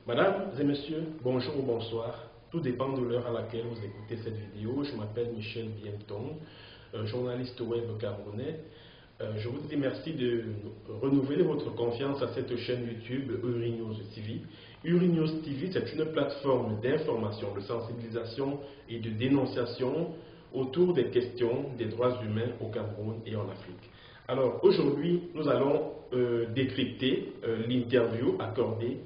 Mesdames et messieurs, bonjour ou bonsoir. Tout dépend de l'heure à laquelle vous écoutez cette vidéo. Je m'appelle Michel Bienton, journaliste web camerounais. Je vous dis merci de renouveler votre confiance à cette chaîne YouTube Urinews TV. Urinews TV, c'est une plateforme d'information, de sensibilisation et de dénonciation autour des questions des droits humains au Cameroun et en Afrique. Alors aujourd'hui, nous allons décrypter l'interview accordée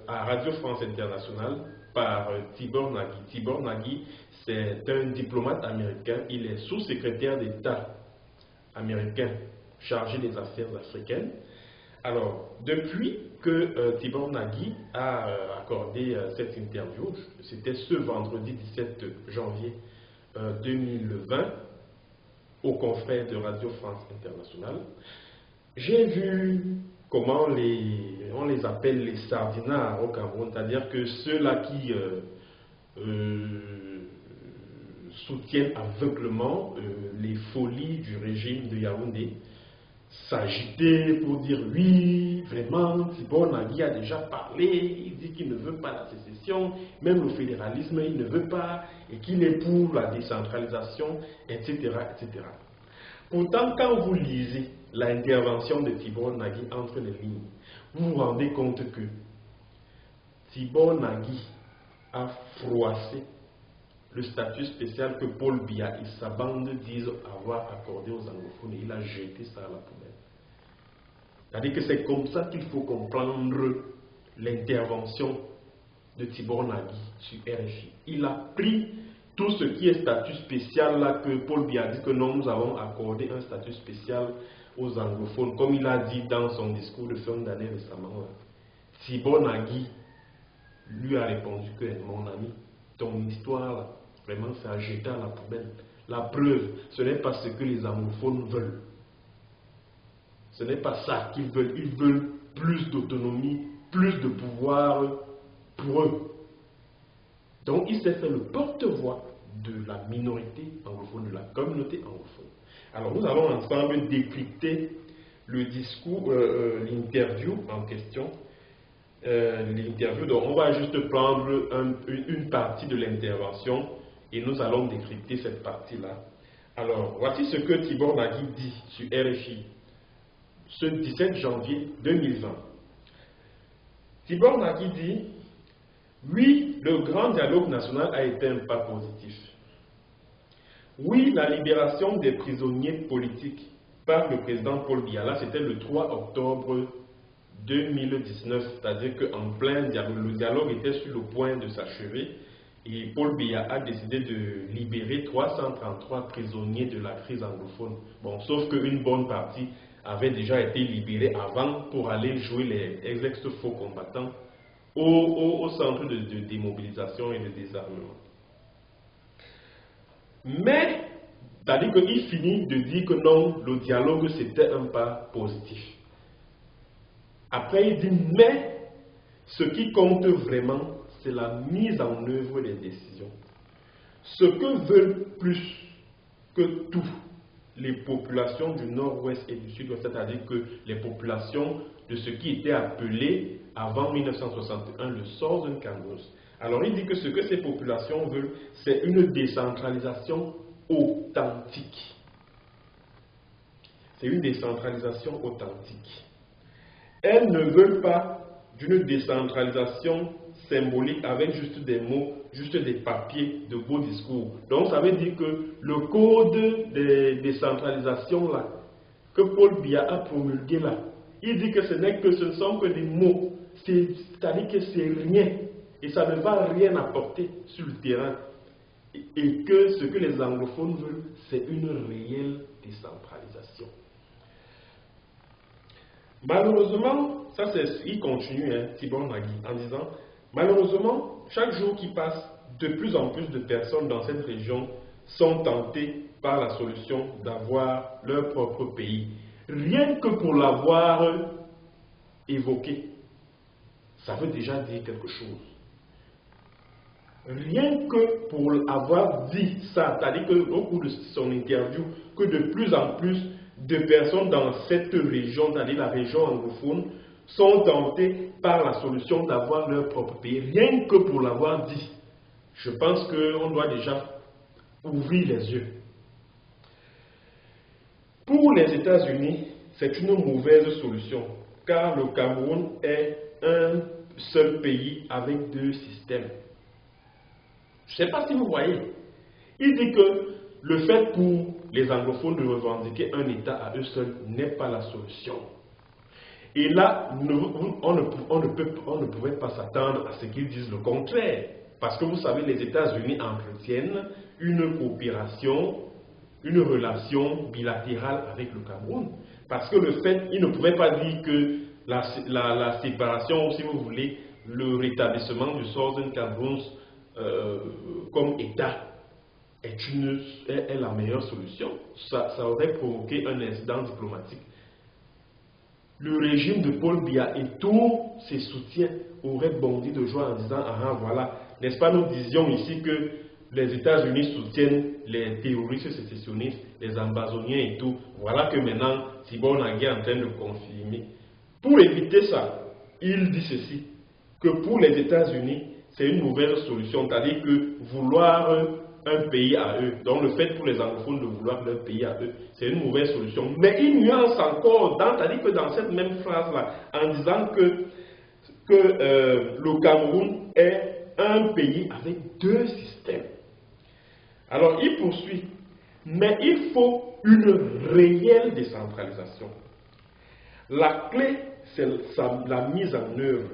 à Radio France Internationale par Tibor Nagy. Tibor Nagy, c'est un diplomate américain. Il est sous-secrétaire d'État américain chargé des affaires africaines. Alors, depuis que Tibor Nagy a accordé cette interview, c'était ce vendredi 17 janvier 2020, aux confrères de Radio France Internationale, j'ai vu comment on les appelle les sardinards au Cameroun, c'est-à-dire que ceux-là qui soutiennent aveuglement les folies du régime de Yaoundé, s'agiter pour dire oui, vraiment, Tibor Nagy a déjà parlé, il dit qu'il ne veut pas la sécession, même le fédéralisme il ne veut pas, et qu'il est pour la décentralisation, etc., etc. Pourtant, quand vous lisez l'intervention de Tibor Nagy entre les lignes, vous vous rendez compte que Tibor Nagy a froissé le statut spécial que Paul Biya et sa bande disent avoir accordé aux anglophones et il a jeté ça à la poubelle. C'est-à-dire que c'est comme ça qu'il faut comprendre l'intervention de Tibor Nagy sur RFI. Il a pris tout ce qui est statut spécial là que Paul Biya dit que non, nous avons accordé un statut spécial aux anglophones, comme il a dit dans son discours de fin d'année récemment. Tibor Nagy lui a répondu que mon ami, ton histoire là, vraiment c'est à jeter à la poubelle. La preuve, ce n'est pas ce que les anglophones veulent. Ce n'est pas ça qu'ils veulent. Ils veulent plus d'autonomie, plus de pouvoir pour eux. Donc il s'est fait le porte-voix de la minorité anglophone, de la communauté anglophone. Alors nous allons ensemble décrypter le discours, l'interview en question. L'interview, donc on va juste prendre une partie de l'intervention et nous allons décrypter cette partie-là. Alors, voici ce que Tibor Nagy dit sur RFI ce 17 janvier 2020. Tibor Nagy dit: oui, le grand dialogue national a été un pas positif. Oui, la libération des prisonniers politiques par le président Paul Biya, là c'était le 3 octobre 2019, c'est-à-dire qu'en plein dialogue, le dialogue était sur le point de s'achever et Paul Biya a décidé de libérer 333 prisonniers de la crise anglophone. Bon, sauf qu'une bonne partie avait déjà été libérée avant pour aller jouer les ex-faux combattants au centre de démobilisation et de désarmement. Mais, c'est-à-dire qu'il finit de dire que non, le dialogue c'était un pas positif. Après il dit, mais ce qui compte vraiment, c'est la mise en œuvre des décisions. Ce que veulent plus que tout les populations du nord-ouest et du sud-ouest, c'est-à-dire que les populations de ce qui était appelé avant 1961 le Southern Cameroun. Alors il dit que ce que ces populations veulent, c'est une décentralisation authentique. C'est une décentralisation authentique. Elles ne veulent pas d'une décentralisation symbolique avec juste des mots, juste des papiers, de beaux discours. Donc ça veut dire que le code de décentralisation là, que Paul Biya a promulgué là, il dit que ce ne sont que des mots, c'est-à-dire que c'est rien, et ça ne va rien apporter sur le terrain. Et que ce que les anglophones veulent, c'est une réelle décentralisation. Malheureusement, ça c'est, il continue, Tibor Nagy, en disant, malheureusement, chaque jour qui passe, de plus en plus de personnes dans cette région sont tentées par la solution d'avoir leur propre pays. Rien que pour l'avoir évoqué, ça veut déjà dire quelque chose. Rien que pour avoir dit ça, c'est-à-dire qu'au cours de son interview, que de plus en plus de personnes dans cette région, c'est-à-dire la région anglophone, sont tentés par la solution d'avoir leur propre pays, rien que pour l'avoir dit. Je pense qu'on doit déjà ouvrir les yeux. Pour les États-Unis, c'est une mauvaise solution, car le Cameroun est un seul pays avec deux systèmes. Je ne sais pas si vous voyez. Il dit que le fait pour les anglophones de revendiquer un État à eux seuls n'est pas la solution. Et là, on ne pouvait pas s'attendre à ce qu'ils disent le contraire. Parce que vous savez, les États-Unis entretiennent une coopération, une relation bilatérale avec le Cameroun. Parce que le fait, ils ne pouvaient pas dire que la séparation, si vous voulez, le rétablissement du Southern Cameroun comme État est la meilleure solution. Ça aurait provoqué un incident diplomatique. Le régime de Paul Biya et tous ses soutiens auraient bondi de joie en disant « Ah, voilà, n'est-ce pas, nous disions ici que les États-Unis soutiennent les terroristes sécessionnistes, les ambazoniens et tout. Voilà que maintenant, Tibor Nagy est en train de confirmer. » Pour éviter ça, il dit ceci, que pour les États-Unis, c'est une mauvaise solution, c'est-à-dire que vouloir un pays à eux, donc le fait pour les anglophones de vouloir leur pays à eux, c'est une mauvaise solution. Mais il nuance encore, c'est-à-dire que dans cette même phrase-là, en disant que le Cameroun est un pays avec deux systèmes. Alors il poursuit, mais il faut une réelle décentralisation. La clé, c'est la mise en œuvre.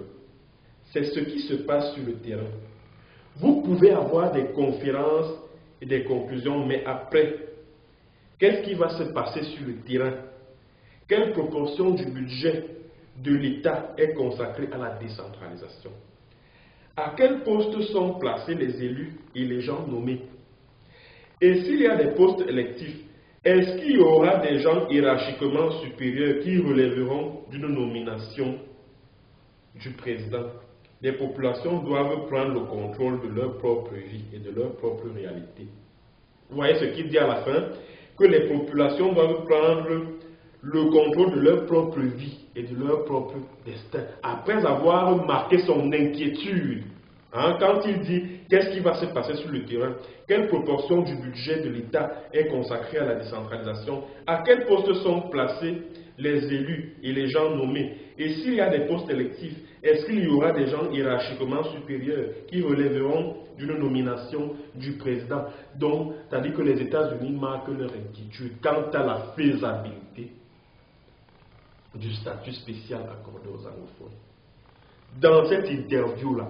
C'est ce qui se passe sur le terrain. Vous pouvez avoir des conférences et des conclusions, mais après, qu'est-ce qui va se passer sur le terrain? Quelle proportion du budget de l'État est consacrée à la décentralisation? À quel poste sont placés les élus et les gens nommés? Et s'il y a des postes électifs, est-ce qu'il y aura des gens hiérarchiquement supérieurs qui relèveront d'une nomination du président? Les populations doivent prendre le contrôle de leur propre vie et de leur propre réalité. Vous voyez ce qu'il dit à la fin? Que les populations doivent prendre le contrôle de leur propre vie et de leur propre destin. Après avoir marqué son inquiétude, quand il dit qu'est-ce qui va se passer sur le terrain, quelle proportion du budget de l'État est consacrée à la décentralisation, à quel poste sont placés les élus et les gens nommés, et s'il y a des postes électifs, est-ce qu'il y aura des gens hiérarchiquement supérieurs qui relèveront d'une nomination du président? Donc, c'est-à-dire que les États-Unis marquent leur inquiétude quant à la faisabilité du statut spécial accordé aux anglophones. Dans cette interview-là,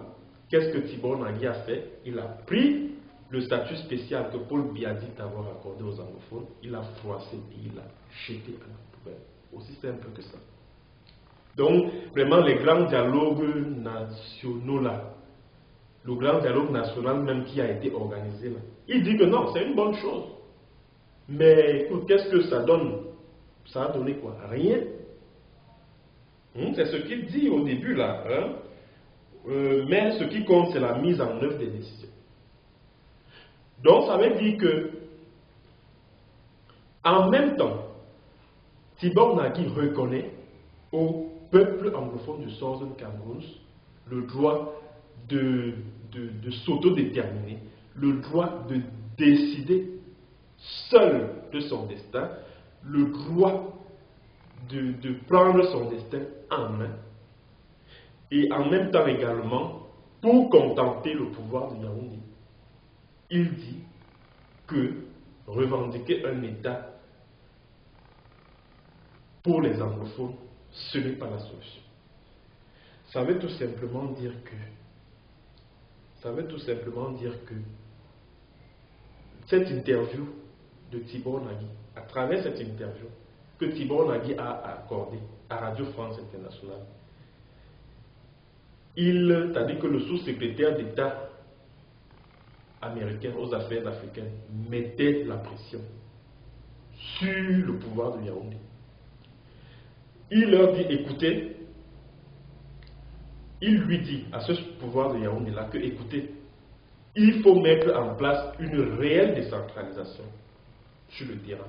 qu'est-ce que Tibor Nagy a fait? Il a pris le statut spécial que Paul Biya dit avoir accordé aux anglophones, il a froissé et il l'a jeté à la poubelle. Aussi simple que ça. Donc, vraiment, les grands dialogues nationaux là, le grand dialogue national même qui a été organisé là, il dit que non, c'est une bonne chose. Mais écoute, qu'est-ce que ça donne? Ça a donné quoi? Rien. C'est ce qu'il dit au début là. Mais ce qui compte, c'est la mise en œuvre des décisions. Donc, ça veut dire que, en même temps, Tibor Nagy reconnaît au peuple anglophone du Southern Cameroun le droit de s'autodéterminer, le droit de décider seul de son destin, le droit de prendre son destin en main, et en même temps également, pour contenter le pouvoir de Yaoundé, il dit que revendiquer un État pour les anglophones, ce n'est pas la solution. Ça veut tout simplement dire que cette interview de Tibor Nagy, à travers cette interview que Tibor Nagy a accordée à Radio France Internationale, c'est-à-dire que le sous-secrétaire d'État américain aux affaires africaines mettait la pression sur le pouvoir de Yaoundé. Il leur dit, écoutez, il lui dit à ce pouvoir de Yaoundé là que, écoutez, il faut mettre en place une réelle décentralisation sur le terrain.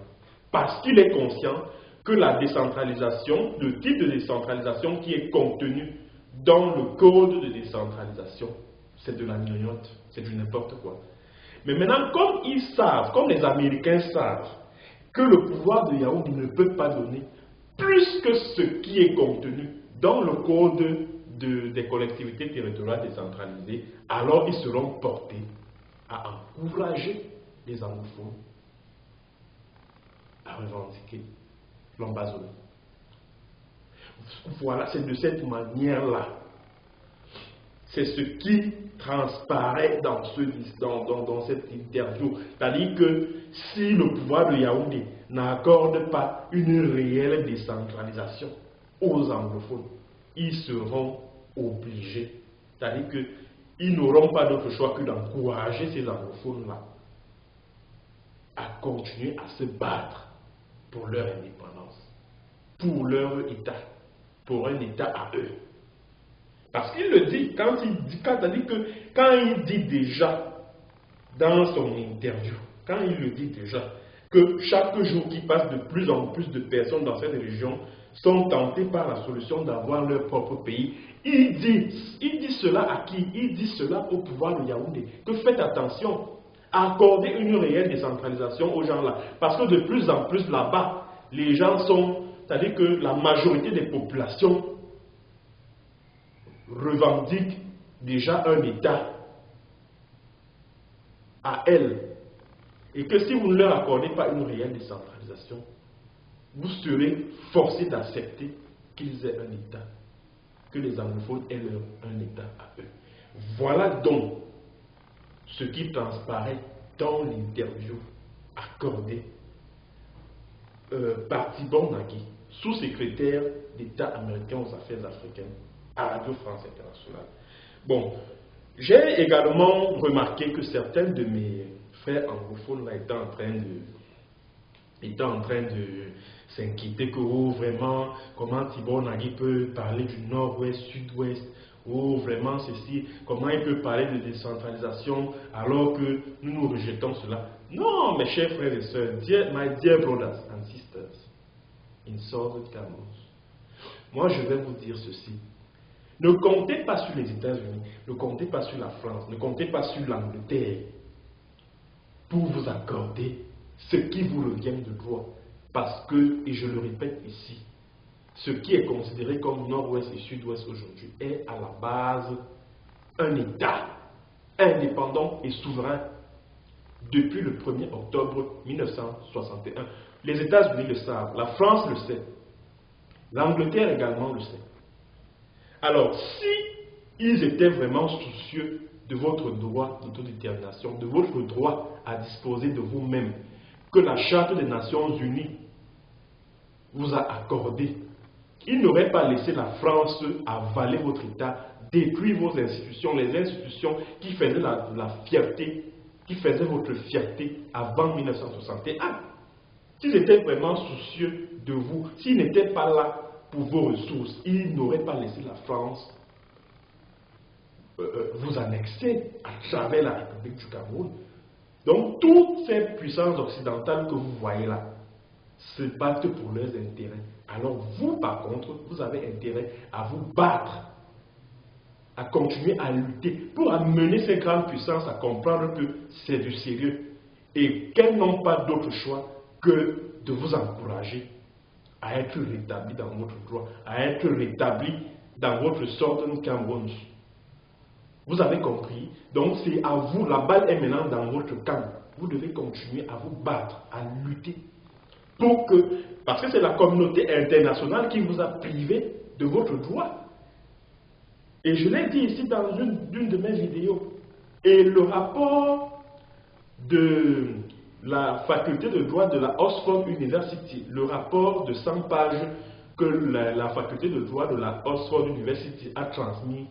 Parce qu'il est conscient que la décentralisation, le type de décentralisation qui est contenu dans le code de décentralisation, c'est de la gnognotte, c'est du n'importe quoi. Mais maintenant, comme ils savent, comme les Américains savent, que le pouvoir de Yaoundé ne peut pas donner plus que ce qui est contenu dans le code des collectivités territoriales décentralisées, alors ils seront portés à encourager les anglophones à revendiquer l'ambazonie. Voilà, c'est de cette manière-là. C'est ce qui transparaît dans cette interview. C'est-à-dire que si le pouvoir de Yaoundé n'accorde pas une réelle décentralisation aux anglophones, ils seront obligés. C'est-à-dire qu'ils n'auront pas d'autre choix que d'encourager ces anglophones-là à continuer à se battre pour leur indépendance, pour leur État, pour un État à eux. Parce qu'il le dit, quand il dit déjà dans son interview, quand il le dit déjà, que chaque jour qui passe, de plus en plus de personnes dans cette région sont tentées par la solution d'avoir leur propre pays, il dit cela à qui? Il dit cela au pouvoir de Yaoundé, que faites attention, accorder une réelle décentralisation aux gens là, parce que de plus en plus là-bas, les gens sont, c'est-à-dire que la majorité des populations revendiquent déjà un État à elles. Et que si vous ne leur accordez pas une réelle décentralisation, vous serez forcés d'accepter qu'ils aient un État, que les anglophones aient un État à eux. Voilà donc ce qui transparaît dans l'interview accordée par Thibon Nagui, sous-secrétaire d'État américain aux affaires africaines à Radio France Internationale. Bon, j'ai également remarqué que certains de mes frères anglophones là étaient en train de s'inquiéter que vraiment, comment Thibon Nagui peut parler du nord-ouest, sud-ouest, vraiment ceci, comment il peut parler de décentralisation alors que nous rejetons cela. Non, mes chers frères et sœurs, my dear brothers and sisters in Southern Cameroon, moi je vais vous dire ceci. Ne comptez pas sur les États-Unis, ne comptez pas sur la France, ne comptez pas sur l'Angleterre pour vous accorder ce qui vous revient de droit. Parce que, et je le répète ici, ce qui est considéré comme nord-ouest et sud-ouest aujourd'hui est à la base un État indépendant et souverain depuis le 1er octobre 1961. Les États-Unis le savent, la France le sait, l'Angleterre également le sait. Alors, si ils étaient vraiment soucieux de votre droit d'autodétermination, de votre droit à disposer de vous-même, que la Charte des Nations Unies vous a accordé, ils n'auraient pas laissé la France avaler votre État, détruire vos institutions, les institutions qui faisaient la fierté, qui faisaient votre fierté avant 1961. S'ils étaient vraiment soucieux de vous, s'ils n'étaient pas là pour vos ressources, ils n'auraient pas laissé la France vous annexer à travers la République du Cameroun. Donc, toutes ces puissances occidentales que vous voyez là se battent pour leurs intérêts. Alors, vous, par contre, vous avez intérêt à vous battre, à continuer à lutter pour amener ces grandes puissances à comprendre que c'est du sérieux et qu'elles n'ont pas d'autre choix que de vous encourager à être rétabli dans votre droit, à être rétabli dans votre Southern Cameroun. Vous avez compris? Donc c'est à vous, la balle est maintenant dans votre camp. Vous devez continuer à vous battre, à lutter. Parce que c'est la communauté internationale qui vous a privé de votre droit. Et je l'ai dit ici dans une de mes vidéos. Et le rapport de la faculté de droit de la Oxford University, le rapport de 100 pages que la faculté de droit de la Oxford University a transmis,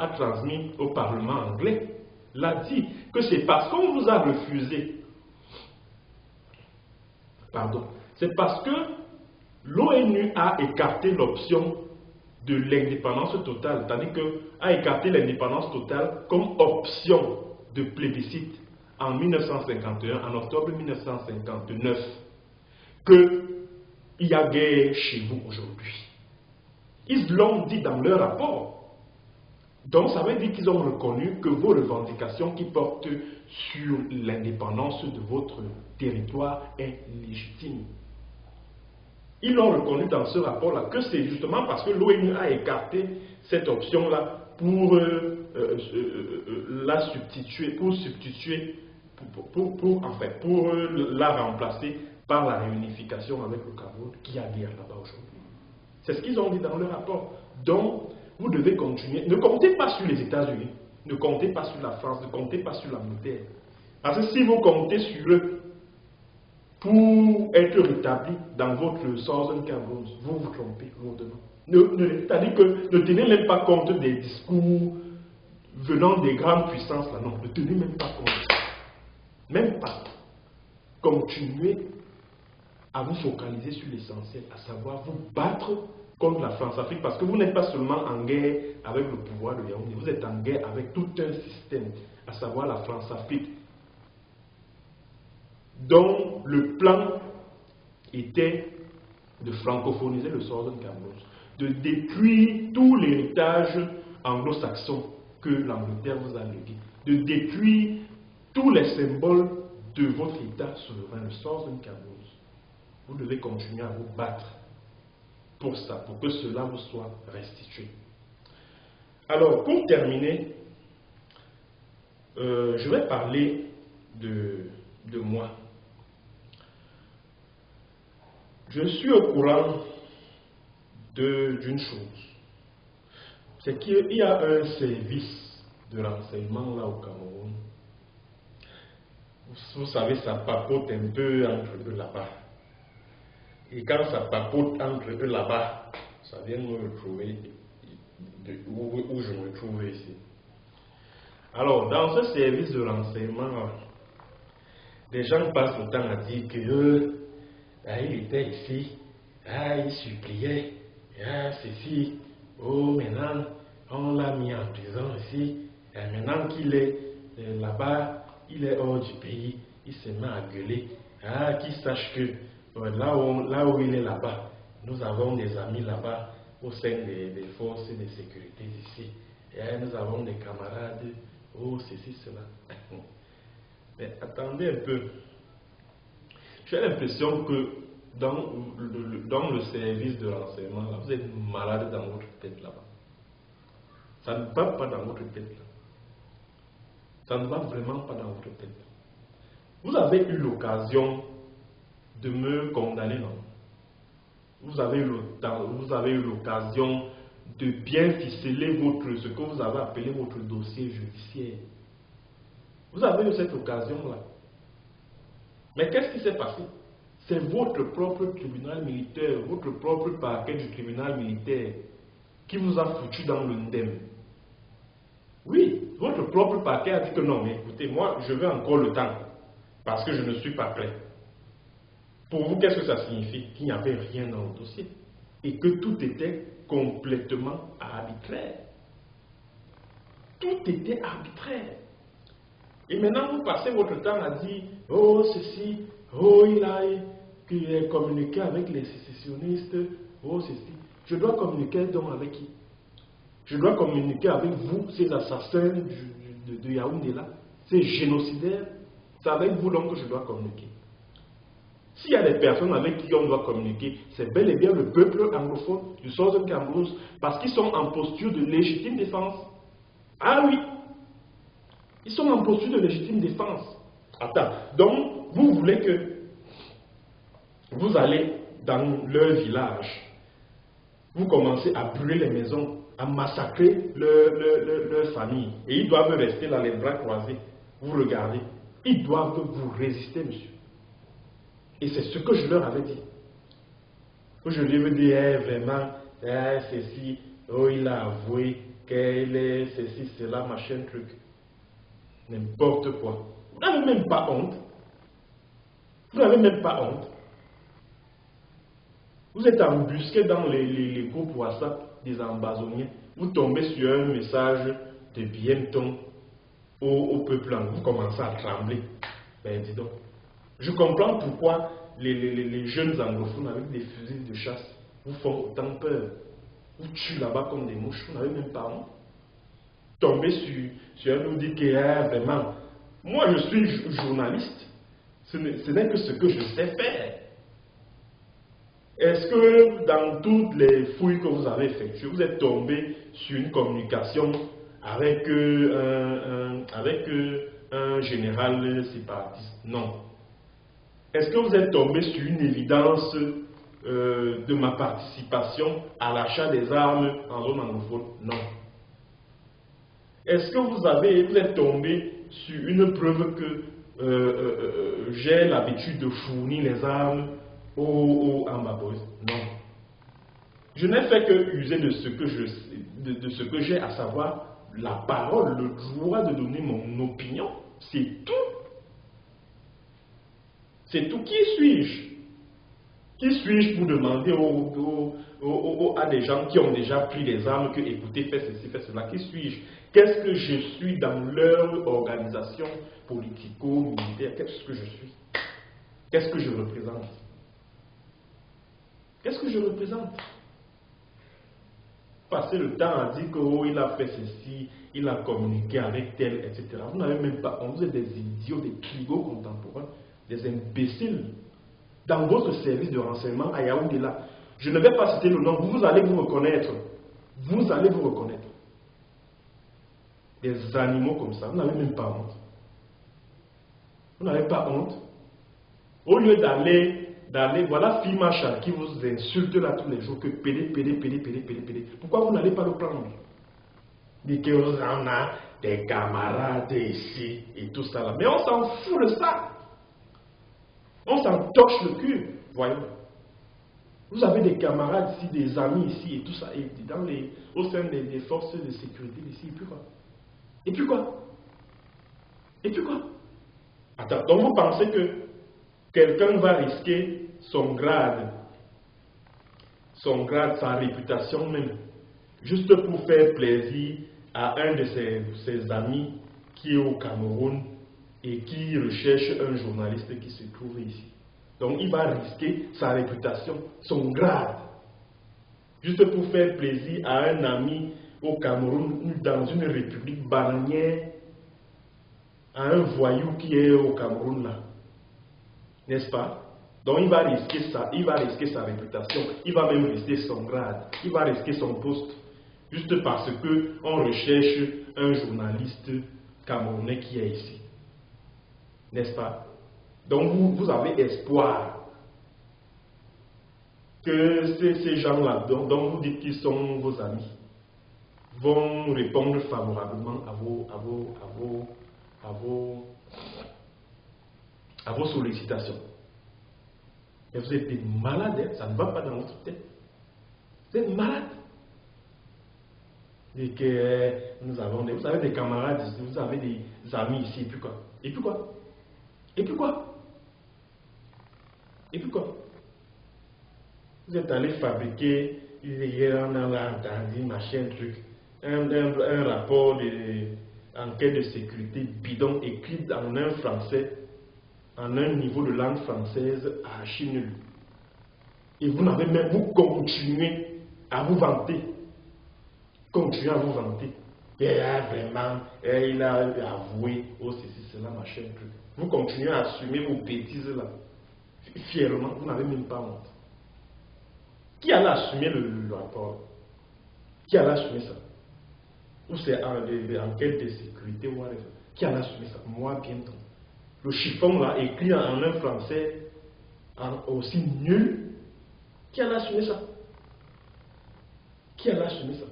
a transmis au Parlement anglais, l'a dit que c'est parce qu'on vous a refusé, c'est parce que l'ONU a écarté l'option de l'indépendance totale, c'est-à-dire qu'a écarté l'indépendance totale comme option de plébiscite en 1951, en octobre 1959. qu'il y a guerre chez vous aujourd'hui. Ils l'ont dit dans leur rapport. Donc ça veut dire qu'ils ont reconnu que vos revendications qui portent sur l'indépendance de votre territoire est légitime. Ils l'ont reconnu dans ce rapport-là, que c'est justement parce que l'ONU a écarté cette option-là pour la substituer, pour la remplacer par la réunification avec le Cameroun, qui a guerre là-bas aujourd'hui. C'est ce qu'ils ont dit dans le rapport. Donc, vous devez continuer. Ne comptez pas sur les États-Unis, ne comptez pas sur la France, ne comptez pas sur l'Angleterre. Parce que si vous comptez sur eux pour être rétabli dans votre Southern Cameroun, vous vous trompez lourdement. C'est-à-dire que ne tenez même pas compte des discours venant des grandes puissances là, non, ne tenez même pas compte. Même pas. Continuez à vous focaliser sur l'essentiel, à savoir vous battre contre la France-Afrique, parce que vous n'êtes pas seulement en guerre avec le pouvoir de Yaoundé, vous êtes en guerre avec tout un système, à savoir la France-Afrique, dont le plan était de francophoniser le Southern Cameroun, de détruire tout l'héritage anglo-saxon que l'Angleterre vous a légué, de détruire tous les symboles de votre État souverain, le Southern Cameroun. Vous devez continuer à vous battre pour ça, pour que cela vous soit restitué. Alors, pour terminer, je vais parler de moi. Je suis au courant d'une chose, c'est qu'il y a un service de renseignement là au Cameroun. Vous savez, ça papote un peu entre eux là-bas. Et quand ça papote entre eux là-bas, ça vient me retrouver où je me trouve ici. Alors, dans ce service de renseignement, les gens passent le temps à dire que il était ici, il suppliait, ceci, maintenant, on l'a mis en prison ici, maintenant qu'il est là-bas, il est hors du pays, il se met à gueuler, qu'il sache que là où il est là-bas, nous avons des amis là-bas au sein des forces de sécurité ici, nous avons des camarades, ceci, cela. Mais attendez un peu. J'ai l'impression que dans le service de renseignement, là, vous êtes malade dans votre tête là-bas. Ça ne va pas dans votre tête là. Ça ne va vraiment pas dans votre tête. Vous avez eu l'occasion de me condamner, non? Vous avez eu l'occasion de bien ficeler ce que vous avez appelé votre dossier judiciaire. Vous avez eu cette occasion-là. Mais qu'est-ce qui s'est passé? C'est votre propre tribunal militaire, votre propre parquet du tribunal militaire qui vous a foutu dans le ndem. Oui, votre propre parquet a dit que non, mais écoutez, moi, je veux encore le temps, parce que je ne suis pas prêt. Pour vous, qu'est-ce que ça signifie? Qu'il n'y avait rien dans le dossier et que tout était complètement arbitraire. Tout était arbitraire. Et maintenant, vous passez votre temps à dire, ceci, il a communiqué avec les sécessionnistes, ceci. Je dois communiquer donc avec qui? Je dois communiquer avec vous, ces assassins de Yaoundé là, ces génocidaires. C'est avec vous donc que je dois communiquer. S'il y a des personnes avec qui on doit communiquer, c'est bel et bien le peuple anglophone du Southern Cameroun, parce qu'ils sont en posture de légitime défense. Ah oui, ils sont en posture de légitime défense. Attends, donc vous voulez que vous allez dans leur village, vous commencez à brûler les maisons, à massacrer leur famille, et ils doivent rester là les bras croisés. Vous regardez, ils doivent vous résister, monsieur. Et c'est ce que je leur avais dit. Je lui ai dit, vraiment, ceci, il a avoué qu'elle est ceci, cela, machin, truc. N'importe quoi. Vous n'avez même pas honte. Vous n'avez même pas honte. Vous êtes embusqué dans les groupes WhatsApp des ambazoniens. Vous tombez sur un message de Bienton au peuple. Vous commencez à trembler. Ben dis donc. Je comprends pourquoi les jeunes anglophones avec des fusils de chasse vous font autant peur, vous tuent là-bas comme des mouches, vous n'avez même pas honte. Tomber sur un nous dit que vraiment, moi je suis journaliste, ce n'est que ce que je sais faire. Est-ce que dans toutes les fouilles que vous avez effectuées, vous êtes tombé sur une communication avec un général séparatiste? Non. Est-ce que vous êtes tombé sur une évidence de ma participation à l'achat des armes en zone anglophone? Non. Est-ce que vous êtes tombé sur une preuve que j'ai l'habitude de fournir les armes aux Ambaboys? Non. Je n'ai fait que user de ce que j'ai, à savoir la parole, le droit de donner mon opinion. C'est tout. C'est tout. Qui suis-je? Qui suis-je pour demander à des gens qui ont déjà pris les armes que, écoutez, fais ceci, fais cela? Qui suis-je? Qu'est-ce que je suis dans leur organisation politico-militaire? Qu'est-ce que je suis? Qu'est-ce que je représente? Qu'est-ce que je représente? Passer le temps à dire qu'il a fait ceci, il a communiqué avec tel, etc. Vous n'avez même pas honte. Vous êtes des idiots, des tribaux contemporains, des imbéciles. Dans votre service de renseignement à Yaoundé là, je ne vais pas citer le nom, vous allez vous reconnaître. Vous allez vous reconnaître. Des animaux comme ça, vous n'avez même pas honte. Vous n'avez pas honte. Au lieu d'aller, voilà Fima Chal qui vous insulte là tous les jours, que pédé. Pourquoi vous n'allez pas le prendre? Dit que vous en a des camarades ici et tout ça là. Mais on s'en fout de ça. On s'en torche le cul, voyons. Vous avez des camarades ici, des amis ici et tout ça, et au sein des forces de sécurité ici, et puis quoi? Et puis quoi? Et puis quoi? Attends, donc vous pensez que quelqu'un va risquer son grade, sa réputation même, juste pour faire plaisir à un de ses amis qui est au Cameroun et qui recherche un journaliste qui se trouve ici. Donc il va risquer sa réputation, son grade, juste pour faire plaisir à un ami au Cameroun, dans une république bananière, à un voyou qui est au Cameroun là. N'est-ce pas? Donc il va risquer sa réputation, il va même risquer son grade, il va risquer son poste, juste parce qu'on recherche un journaliste camerounais qui est ici. N'est-ce pas? Donc vous avez espoir que ces gens-là, dont vous dites qu'ils sont vos amis, vont répondre favorablement à vos sollicitations. Mais vous êtes des malades, hein? Ça ne va pas dans votre tête. Vous êtes malades. Et que vous avez des camarades ici, vous avez des amis ici, et puis quoi? Et puis quoi? Et puis quoi? Et puis quoi? Vous êtes allé fabriquer, hier on a entendu, machin, truc, un rapport d'enquête de sécurité bidon écrit en un français, en un niveau de langue française archi nul. Et vous n'avez même, vous continuez à vous vanter. Continuez à vous vanter. Et vraiment, il a avoué, oh ceci, cela, machin, truc. Vous continuez à assumer vos bêtises là. Fièrement, vous n'avez même pas honte. Qui allait assumer le rapport? Qui allait assumer ça? Ou c'est enquête de sécurité ou whatever? Qui allait assumer ça? Moi, bientôt. Le chiffon là, écrit en un français aussi nul, qui allait assumer ça? Qui allait assumer ça?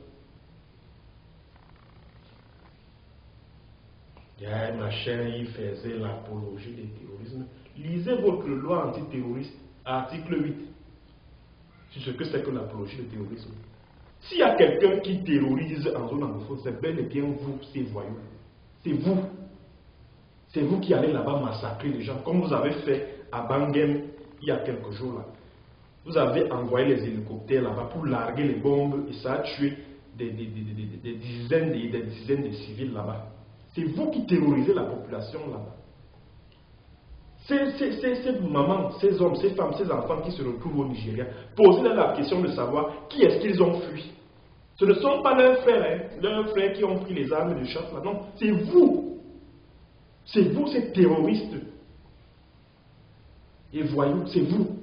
Il y a un machin, il faisait l'apologie du terrorisme. Lisez votre loi antiterroriste, article 8, sur ce que c'est que l'apologie du terrorisme. S'il y a quelqu'un qui terrorise en zone anglophone, c'est bel et bien vous, ces voyous. C'est vous. C'est vous qui allez là-bas massacrer les gens, comme vous avez fait à Bangem il y a quelques jours là. Vous avez envoyé les hélicoptères là-bas pour larguer les bombes et ça a tué des dizaines de civils là-bas. C'est vous qui terrorisez la population là-bas. Ces mamans, ces hommes, ces femmes, ces enfants qui se retrouvent au Nigeria, posez-leur la question de savoir qui est-ce qu'ils ont fui. Ce ne sont pas leurs frères qui ont pris les armes de chasse là, non, c'est vous. C'est vous, ces terroristes. Et voyous, c'est vous.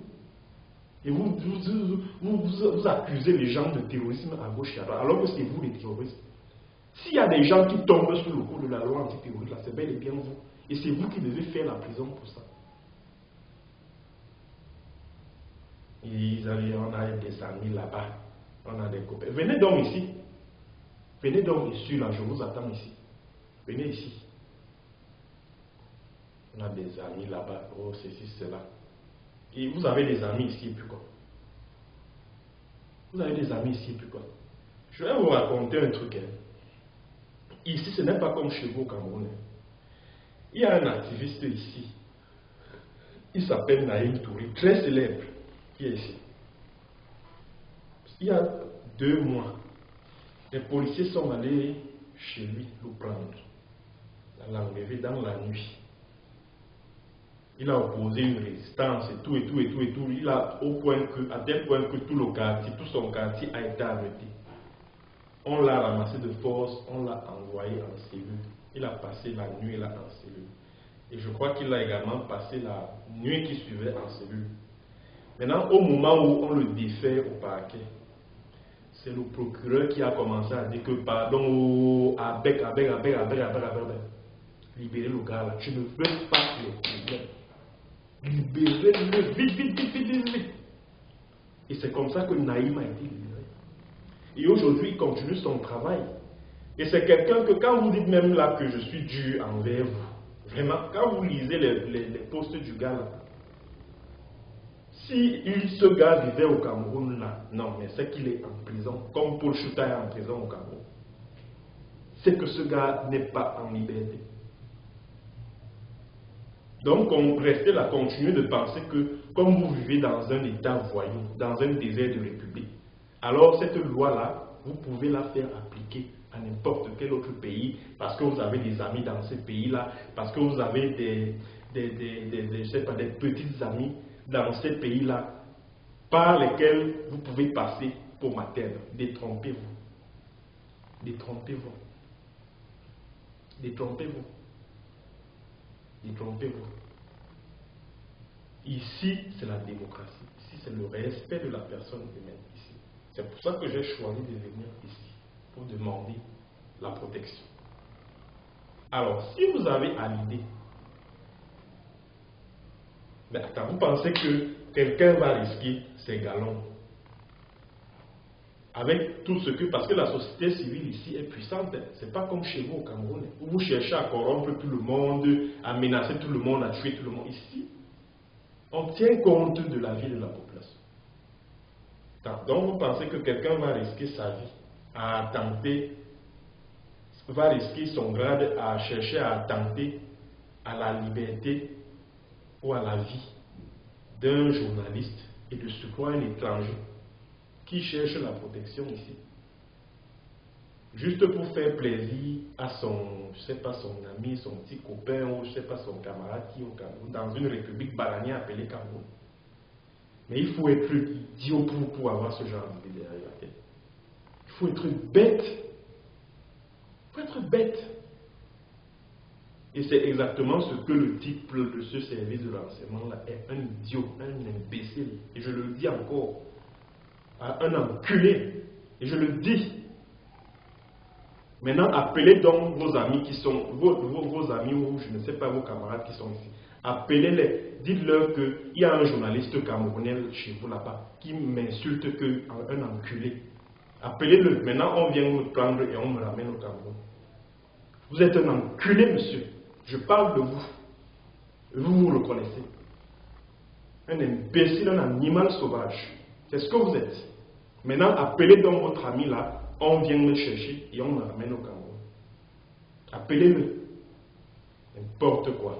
Et vous accusez les gens de terrorisme à gauche et à droite, alors que c'est vous les terroristes. S'il y a des gens qui tombent sous le coup de la loi antiterroriste, c'est bel et bien vous. Et c'est vous qui devez faire la prison pour ça. On a des amis là-bas, on a des copains. Venez donc ici. Venez donc ici, là, je vous attends ici. Venez ici. On a des amis là-bas, oh, ceci, cela. Et vous avez des amis ici, et puis quoi? Vous avez des amis ici, et puis quoi? Je vais vous raconter un truc. Ici, ce n'est pas comme chez vous au Cameroun. Il y a un activiste ici. Il s'appelle Naïm Touré, très célèbre, qui est ici. Il y a 2 mois, les policiers sont allés chez lui le prendre, l'enlever dans la nuit. Il a opposé une résistance et tout. Il a à tel point que tout son quartier a été arrêté. On l'a ramassé de force, on l'a envoyé en cellule. Il a passé la nuit là en cellule. Et je crois qu'il a également passé la nuit qui suivait en cellule. Maintenant, au moment où on le défait au parquet, c'est le procureur qui a commencé à dire que pardon, libérez le gars là. Je ne veux pas le problème. Libérez-le vite. Et c'est comme ça que Naïm a été libéré. Et aujourd'hui, il continue son travail. Et c'est quelqu'un que quand vous dites même là que je suis dur envers vous, vraiment, quand vous lisez les posts du gars là, si ce gars vivait au Cameroun là, non, mais c'est qu'il est en prison, comme Paul Chouta est en prison au Cameroun. C'est que ce gars n'est pas en liberté. Donc, on restait là, continuer de penser que, comme vous vivez dans un état voyou, dans un désert de république, alors cette loi-là, vous pouvez la faire appliquer à n'importe quel autre pays, parce que vous avez des amis dans ces pays-là, parce que vous avez des petites amies dans ces pays-là, par lesquels vous pouvez passer pour materne. Détrompez-vous. Détrompez-vous. Détrompez-vous. Détrompez-vous. Ici, c'est la démocratie. Ici, c'est le respect de la personne humaine. Ici. C'est pour ça que j'ai choisi de venir ici, pour demander la protection. Alors, si vous avez à l'idée, mais attends, vous pensez que quelqu'un va risquer ses galons avec tout ce que, parce que la société civile ici est puissante, c'est pas comme chez vous au Cameroun, où vous cherchez à corrompre tout le monde, à menacer tout le monde, à tuer tout le monde. Ici, on tient compte de la vie de la population. Donc vous pensez que quelqu'un va risquer sa vie à attenter, va risquer son grade à chercher à attenter à la liberté ou à la vie d'un journaliste et de surcroît un étranger qui cherche la protection ici, juste pour faire plaisir à son, je sais pas, son ami, son petit copain ou je sais pas, son camarade qui est au Cameroun, dans une république bananière appelée Cameroun. Mais il faut être idiot pour avoir ce genre d'idée derrière la tête. Il faut être bête. Il faut être bête. Et c'est exactement ce que le type de ce service de renseignement là est, un idiot, un imbécile. Et je le dis encore, un enculé. Et je le dis. Maintenant, appelez donc vos amis qui sont, vos amis ou je ne sais pas, vos camarades qui sont ici. Appelez-les. Dites-leur qu'il y a un journaliste camerounais chez vous là-bas qui m'insulte qu'un enculé. Appelez-le. Maintenant, on vient me prendre et on me ramène au Cameroun. Vous êtes un enculé, monsieur. Je parle de vous. Vous le connaissez. Un imbécile, un animal sauvage. C'est ce que vous êtes. Maintenant, appelez donc votre ami là. On vient me chercher et on me ramène au Cameroun. Appelez-le. N'importe quoi.